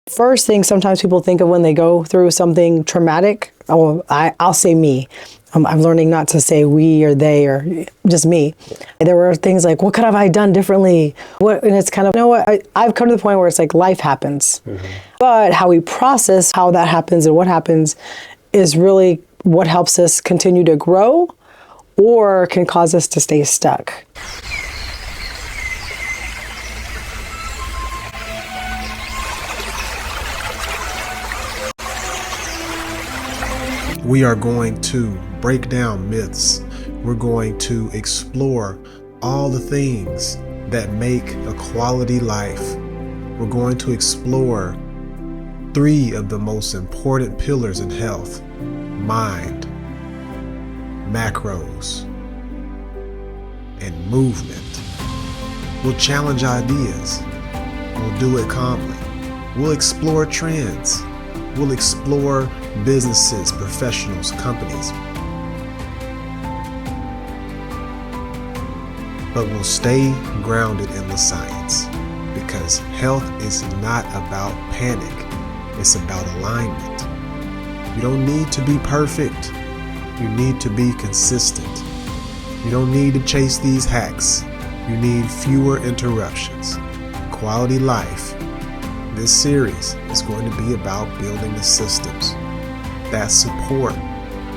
First thing sometimes people think of when they go through something traumatic, I'll say me. I'm learning not to say we or they or just me. There were things like, what could have I done differently? And it's kind of, you know what, I've come to the point where it's like life happens. But how we process how that happens and what happens is really what helps us continue to grow or can cause us to stay stuck. We are going to break down myths. We're going to explore all the things that make a quality life. We're going to explore 3 of the most important pillars in health: mind, macros, and movement. We'll challenge ideas. We'll do it calmly. We'll explore trends. We'll explore businesses, professionals, companies. But we'll stay grounded in the science, because health is not about panic. It's about alignment. You don't need to be perfect. You need to be consistent. You don't need to chase these hacks. You need fewer interruptions. Quality life. This series is going to be about building the systems that support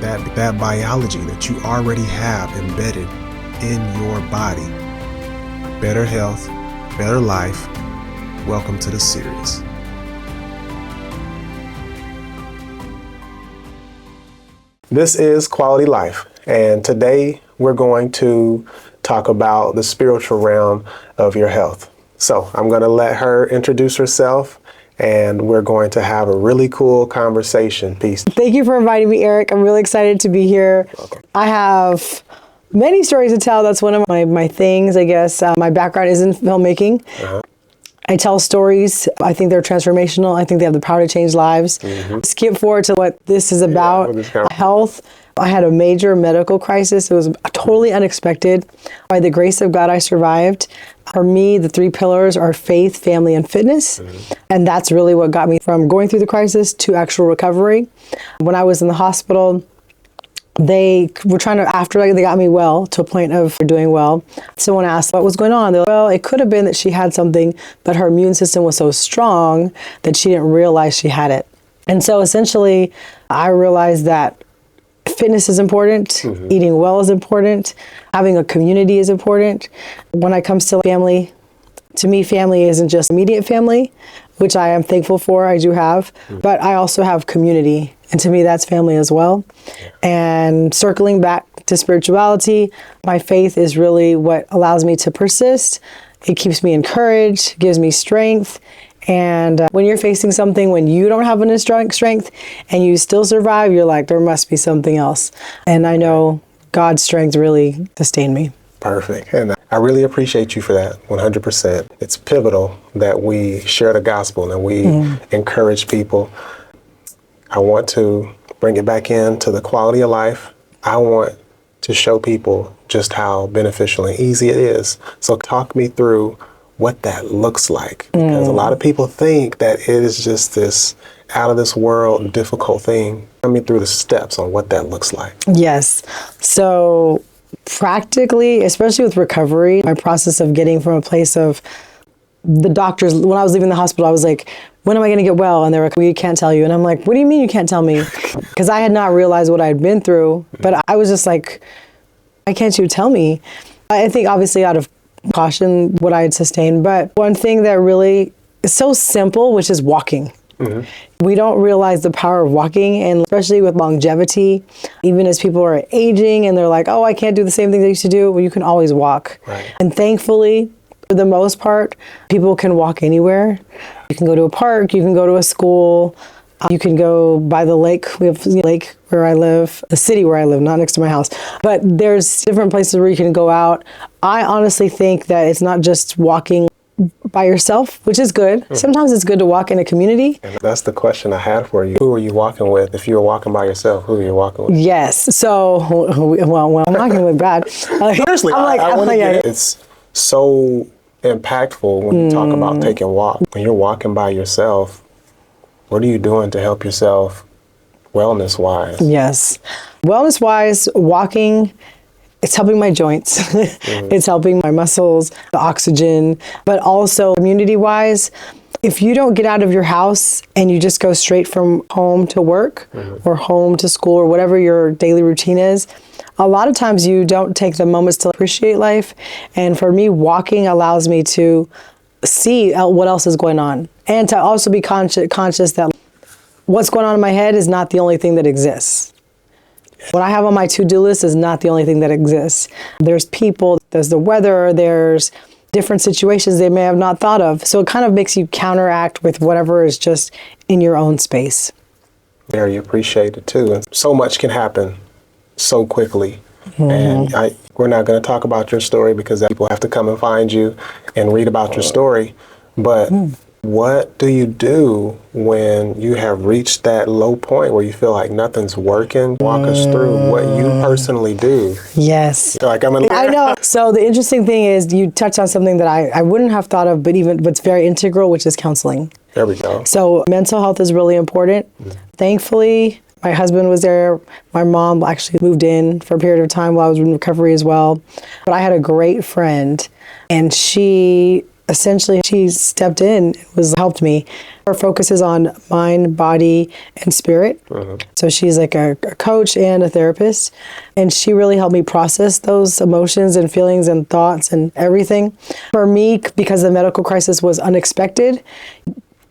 that biology that you already have embedded in your body. Better health, better life. Welcome to the series. This is Quality Life, and today we're going to talk about the spiritual realm of your health. So I'm going to let her introduce herself, and we're going to have a really cool conversation. Peace. Thank you for inviting me, Eric. I'm really excited to be here. Welcome. I have many stories to tell. That's one of my things, I guess. My background is in filmmaking. I tell stories. I think they're transformational. I think they have the power to change lives. Skip forward to what this is about, health. I had a major medical crisis. It was totally unexpected. By the grace of God, I survived. For me, the 3 pillars are faith, family, and fitness. And that's really what got me from going through the crisis to actual recovery. When I was in the hospital, they were trying to, after they got me well, to a point of doing well, someone asked what was going on. They're like, well, it could have been that she had something, but her immune system was so strong that she didn't realize she had it. And so essentially, I realized that fitness is important, eating well is important, having a community is important. When it comes to family, to me, family isn't just immediate family, which I am thankful for, I do have, but I also have community. And to me, that's family as well. And circling back to spirituality, my faith is really what allows me to persist. It keeps me encouraged, gives me strength. And when you're facing something, when you don't have enough strength and you still survive, you're like, there must be something else. And I know God's strength really sustained me. Perfect. And I really appreciate you for that, 100%. It's pivotal that we share the gospel and we encourage people. I want to bring it back into the quality of life. I want to show people just how beneficial and easy it is. So talk me through what that looks like, because a lot of people think that it is just this out of this world difficult thing. Tell me through the steps on what that looks like. Yes. So practically, especially with recovery, my process of getting from a place of the doctors, when I was leaving the hospital, I was like, when am I going to get well? And they were like, we can't tell you. And I'm like, what do you mean you can't tell me? Because I had not realized what I had been through, but I was just like, why can't you tell me? I think obviously out of caution what I had sustained, but one thing that really is so simple, which is walking. We don't realize the power of walking, and especially with longevity, even as people are aging and they're like, oh, I can't do the same things I used to do. Well, you can always walk. And thankfully, for the most part, people can walk anywhere. You can go to a park, you can go to a school, you can go by the lake. We have a lake where I live, the city where I live, not next to my house. But there's different places where you can go out. I honestly think that it's not just walking by yourself, which is good. Sometimes it's good to walk in a community. And that's the question I had for you. Who are you walking with? If you were walking by yourself, who are you walking with? Yes. So, well, I'm walking with Brad. Seriously, I want to get it. It's so impactful when you talk about taking walk. When you're walking by yourself, What are you doing to help yourself wellness-wise? Yes. Wellness-wise, walking, it's helping my joints. It's helping my muscles, the oxygen, but also community-wise, if you don't get out of your house and you just go straight from home to work or home to school or whatever your daily routine is, a lot of times you don't take the moments to appreciate life. And for me, walking allows me to see what else is going on and to also be conscious that what's going on in my head is not the only thing that exists. What I have on my to-do list is not the only thing that exists. There's people, there's the weather, there's different situations they may have not thought of. So it kind of makes you counteract with whatever is just in your own space. Very appreciated too. And so much can happen so quickly. And we're not going to talk about your story because people have to come and find you and read about your story. But what do you do when you have reached that low point where you feel like nothing's working? Walk us through what you personally do. Yes. Like I know. So the interesting thing is you touched on something that I wouldn't have thought of, but it's very integral, which is counseling. There we go. So mental health is really important. Thankfully, my husband was there. My mom actually moved in for a period of time while I was in recovery as well. But I had a great friend, and she stepped in, helped me. Her focus is on mind, body, and spirit. So she's like a coach and a therapist. And she really helped me process those emotions and feelings and thoughts and everything. For me, because the medical crisis was unexpected,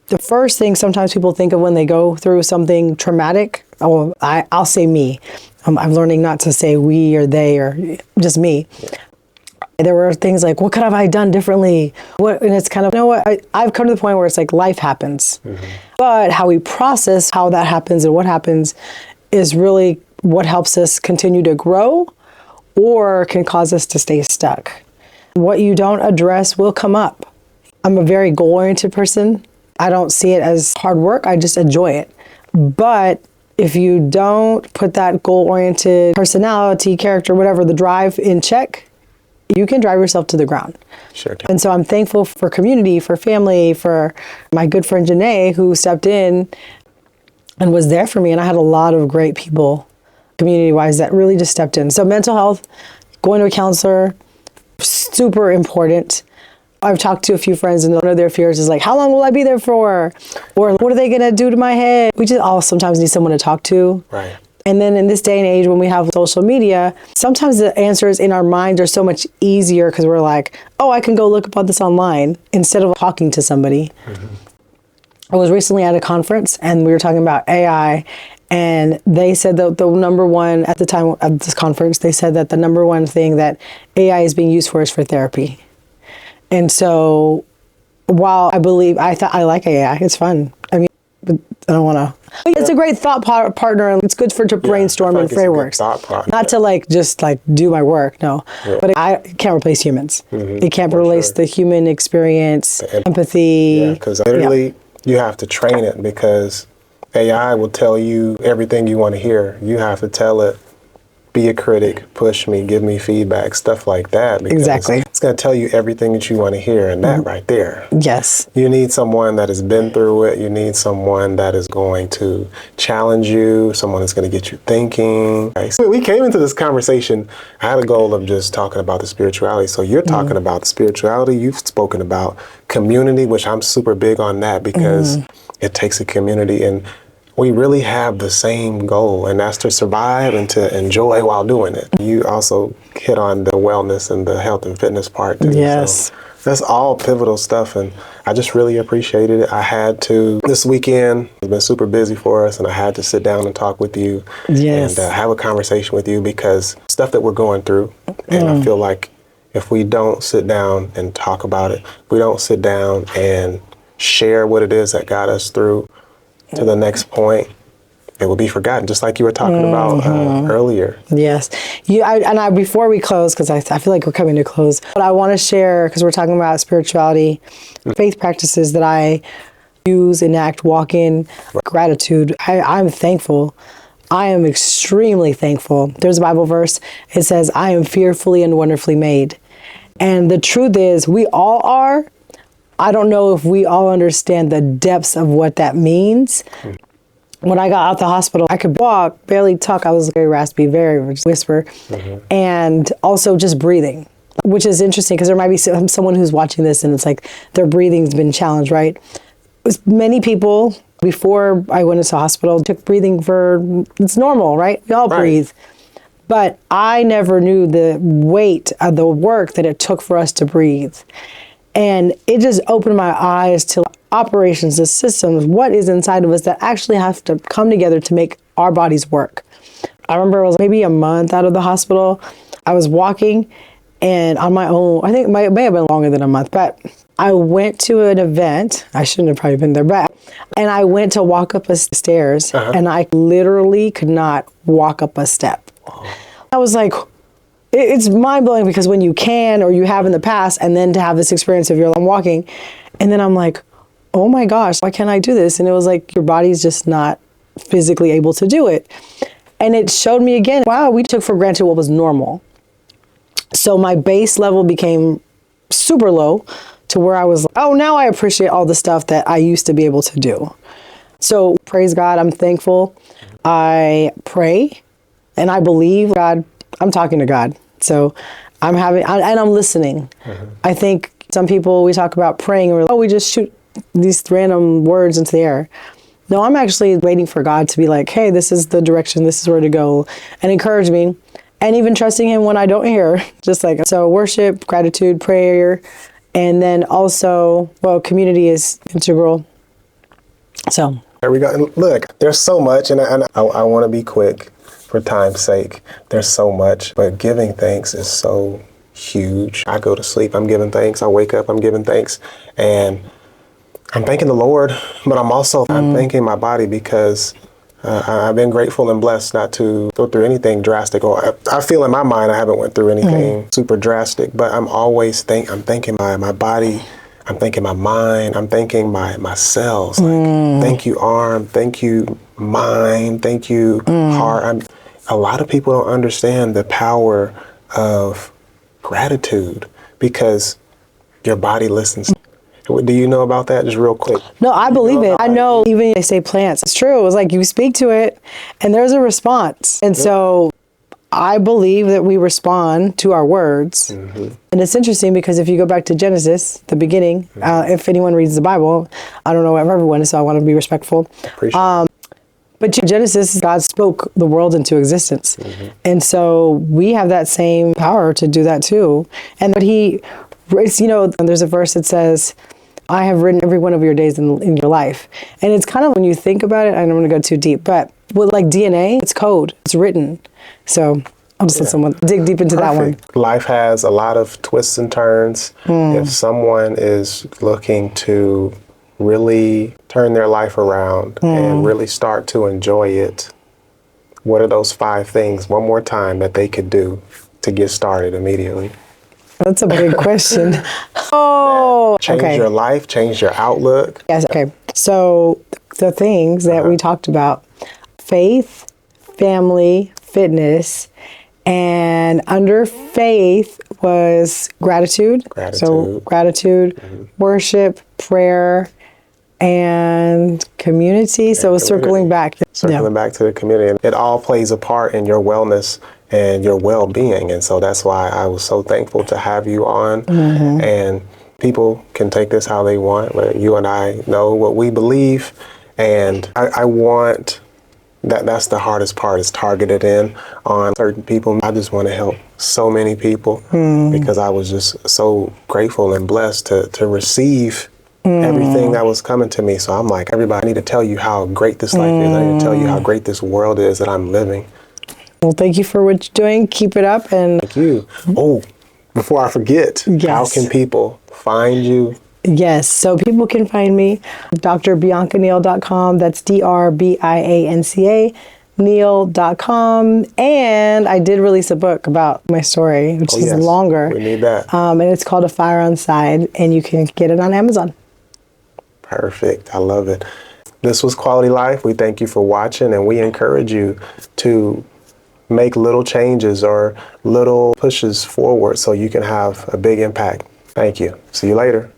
the first thing sometimes people think of when they go through something traumatic, I'll say me. I'm learning not to say we or they or just me. There were things like, what could have I done differently? And it's kind of, you know what, I've come to the point where it's like life happens. But how we process how that happens and what happens is really what helps us continue to grow or can cause us to stay stuck. What you don't address will come up. I'm a very goal-oriented person. I don't see it as hard work. I just enjoy it. But if you don't put that goal-oriented personality, character, whatever, the drive in check, you can drive yourself to the ground. Sure. And so I'm thankful for community, for family, for my good friend Janae, who stepped in and was there for me. And I had a lot of great people, community-wise, that really just stepped in. So mental health, going to a counselor, super important. I've talked to a few friends, and one of their fears is like, how long will I be there for? Or what are they going to do to my head? We just all sometimes need someone to talk to. Right. And then in this day and age, when we have social media, sometimes the answers in our minds are so much easier because we're like, oh, I can go look about this online instead of talking to somebody. I was recently at a conference and we were talking about AI, and they said that the number one, at the time of this conference, they said that the number one thing that AI is being used for is for therapy. And so while I like AI, it's fun. I mean, but I don't want to. It's a great thought partner, and it's good to brainstorm and frameworks. Not to just do my work, no. Yeah. But it can't replace humans. It can't replace the human experience, the empathy. Yeah, because literally you have to train it, because AI will tell you everything you want to hear. You have to tell it, be a critic, push me, give me feedback, stuff like that. Exactly. It's going to tell you everything that you want to hear, and that right there. Yes. You need someone that has been through it. You need someone that is going to challenge you, someone that's going to get you thinking. Right? So we came into this conversation, I had a goal of just talking about the spirituality. So you're talking about the spirituality. You've spoken about community, which I'm super big on that, because it takes a community, and we really have the same goal, and that's to survive and to enjoy while doing it. You also hit on the wellness and the health and fitness part too. Yes. So that's all pivotal stuff, and I just really appreciated it. I had to, this weekend has been super busy for us, and I had to sit down and talk with you and have a conversation with you, because stuff that we're going through, and I feel like if we don't sit down and talk about it, we don't sit down and share what it is that got us through to the next point, it will be forgotten, just like you were talking about earlier. Yes. Before we close, because I feel like we're coming to close, but I want to share, because we're talking about spirituality, faith practices that I use, enact, walk in, gratitude. I'm thankful. I am extremely thankful. There's a Bible verse. It says, I am fearfully and wonderfully made. And the truth is, we all are, I don't know if we all understand the depths of what that means. When I got out the hospital, I could walk, barely talk. I was very raspy, very whisper, and also just breathing, which is interesting because there might be someone who's watching this and it's like their breathing's been challenged, right? Many people, before I went into the hospital, took breathing it's normal, right? We all breathe. But I never knew the weight of the work that it took for us to breathe. And it just opened my eyes to operations, the systems, what is inside of us that actually have to come together to make our bodies work. I remember it was maybe a month out of the hospital. I was walking and on my own, I think it may have been longer than a month, but I went to an event. I shouldn't have probably been there, and I went to walk up a stairs and I literally could not walk up a step. I was like, it's mind blowing because when you can, or you have in the past, and then to have this experience of I'm walking, and then I'm like, oh my gosh, why can't I do this? And it was like, your body's just not physically able to do it. And it showed me again, wow, we took for granted what was normal. So my base level became super low to where I was like, oh, now I appreciate all the stuff that I used to be able to do. So praise God, I'm thankful. I pray and I believe God. I'm talking to God. So I'm listening. I think some people, we talk about praying and we just shoot these random words into the air. No, I'm actually waiting for God to be like, hey, this is the direction, this is where to go, and encourage me, and even trusting him when I don't hear. Just like, so worship, gratitude, prayer, and then also, community is integral. So there we go. And look, there's so much, and I want to be quick for time's sake. There's so much, but giving thanks is so huge. I go to sleep, I'm giving thanks. I wake up, I'm giving thanks, and I'm thanking the Lord, but I'm thanking my body because I've been grateful and blessed not to go through anything drastic. Or I feel in my mind I haven't went through anything super drastic, but I'm always I'm thanking my body, I'm thanking my mind, I'm thanking my cells. Like, thank you, arm, thank you, mind, thank you, heart. A lot of people don't understand the power of gratitude because your body listens. Do you know about that? Just real quick. No, I believe it. I know even they say plants. It's true. It's like you speak to it and there's a response. And so I believe that we respond to our words. And it's interesting because if you go back to Genesis, the beginning, if anyone reads the Bible, I don't know everyone, so I want to be respectful. Appreciate it. But Genesis, God spoke the world into existence. And so we have that same power to do that too. And that there's a verse that says, I have written every one of your days in your life. And it's kind of, when you think about it, I don't want to go too deep, but with like DNA, it's code, it's written. So I'll just let someone dig deep into that one. Life has a lot of twists and turns. If someone is looking to really turn their life around and really start to enjoy it, what are those 5 things, one more time, that they could do to get started immediately? That's a big question. Change your life, change your outlook. Yes, okay. So the things that we talked about, faith, family, fitness, and under faith was gratitude. So gratitude, worship, prayer, and community. So circling back to the community. And it all plays a part in your wellness and your well-being. And so that's why I was so thankful to have you on. And people can take this how they want, but you and I know what we believe. And I want that's the hardest part, is targeted in on certain people. I just want to help so many people because I was just so grateful and blessed to receive everything that was coming to me. So I'm like, everybody, I need to tell you how great this life is. I need to tell you how great this world is that I'm living. Well, thank you for what you're doing. Keep it up. And thank you. Oh, before I forget, how can people find you? Yes, so people can find me, drbiancaneal.com. That's DRBIANCA, Neal.com. And I did release a book about my story, which is longer. We need that. And it's called A Fire on Side, and you can get it on Amazon. Perfect. I love it. This was Quality Life. We thank you for watching, and we encourage you to make little changes or little pushes forward so you can have a big impact. Thank you. See you later.